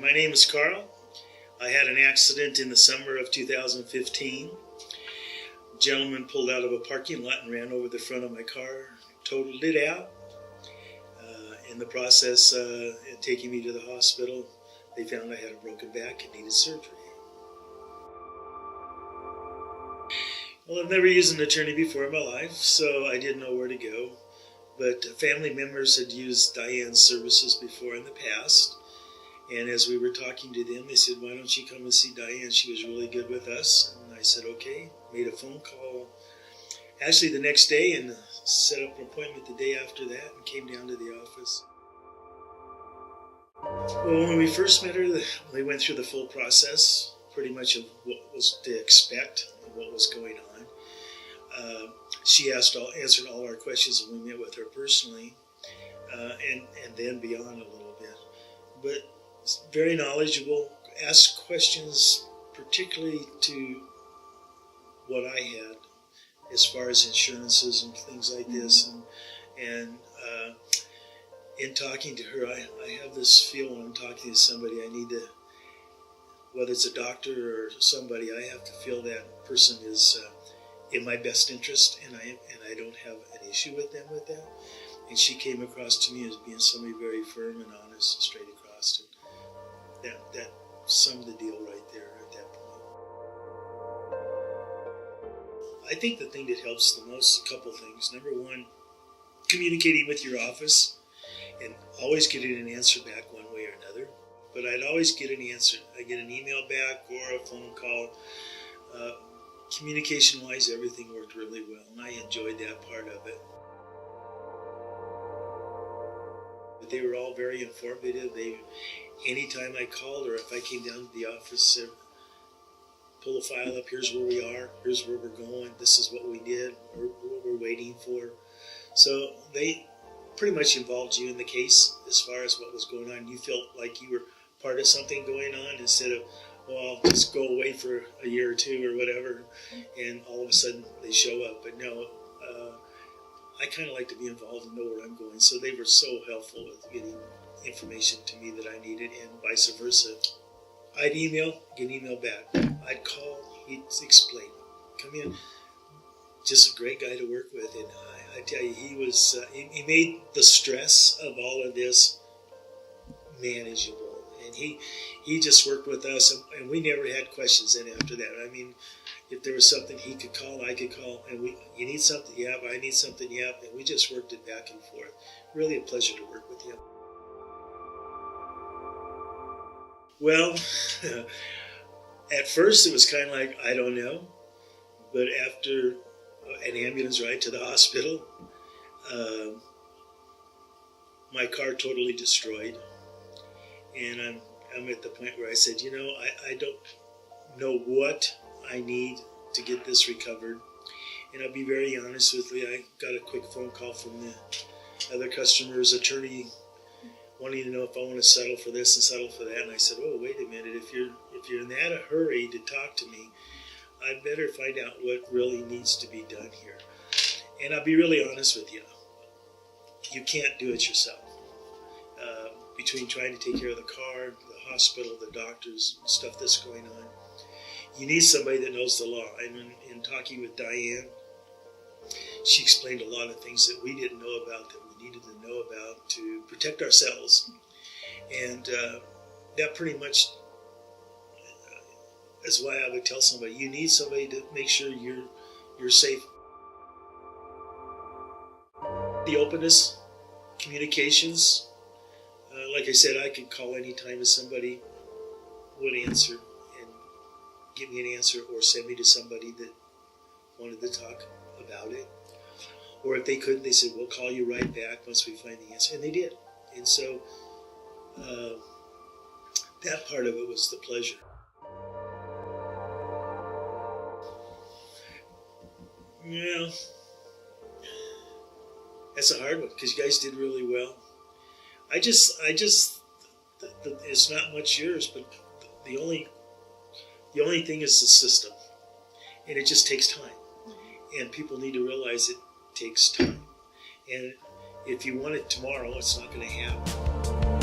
My name is Carl. I had an accident in the summer of 2015. A gentleman pulled out of a parking lot and ran over the front of my car, totaled it out. In the process, taking me to the hospital, they found I had a broken back and needed surgery. Well, I've never used an attorney before in my life, so I didn't know where to go. But family members had used Dianne's services before in the past. And as we were talking to them, they said, why don't you come and see Dianne? She was really good with us. And I said, okay. Made a phone call actually the next day and set up an appointment the day after that and came down to the office. Well, when we first met her, we went through the full process, pretty much of what was to expect and what was going on. She answered all our questions when we met with her personally, and then beyond a little bit. But very knowledgeable, asked questions particularly to what I had as far as insurances and things like this. And in talking to her, I have this feel when I'm talking to somebody, I need to, whether it's a doctor or somebody, I have to feel that person is in my best interest, and I don't have an issue with them with that. And she came across to me as being somebody very firm and honest and straight across. And that summed the deal right there at that point. I think the thing that helps the most, a couple things. Number one, communicating with your office and always getting an answer back one way or another. But I'd always get an answer. I get an email back or a phone call. Communication-wise, everything worked really well, and I enjoyed that part of it. But they were all very informative. Anytime I called or if I came down to the office, said, pull a file up, here's where we are, here's where we're going, this is what we did, or what we're waiting for. So they pretty much involved you in the case as far as what was going on. You felt like you were part of something going on instead of, well, I'll just go away for a year or two or whatever, and all of a sudden they show up. But no, I kind of like to be involved and know where I'm going. So they were so helpful with getting information to me that I needed, and vice versa. I'd email, get an email back. I'd call, he'd explain. Come in. Just a great guy to work with, and I tell you, he was. He made the stress of all of this manageable, and he just worked with us, and we never had questions. Then after that, I mean, if there was something he could call, I could call, and you need something, yep, I need something, yep, and we just worked it back and forth. Really a pleasure to work with him. Well, at first it was kind of like, I don't know, but after an ambulance ride to the hospital, my car totally destroyed, and I'm at the point where I said, I don't know what I need to get this recovered. And I'll be very honest with you, I got a quick phone call from the other customer's attorney wanting to know if I want to settle for this and settle for that. And I said, oh, wait a minute, if you're in that a hurry to talk to me, I'd better find out what really needs to be done here. And I'll be really honest with you, you can't do it yourself. Between trying to take care of the car, the hospital, the doctors, stuff that's going on, you need somebody that knows the law. And in talking with Dianne, she explained a lot of things that we didn't know about, that we needed to know about to protect ourselves. And that pretty much is why I would tell somebody, you need somebody to make sure you're safe. The openness, communications, like I said, I could call anytime if somebody would answer and give me an answer, or send me to somebody that wanted to talk about it. Or if they couldn't, they said, we'll call you right back once we find the answer. And they did. And so that part of it was the pleasure. Yeah, that's a hard one because you guys did really well. It's not much yours, but the only thing is the system, and it just takes time, and people need to realize it takes time. And if you want it tomorrow, it's not going to happen.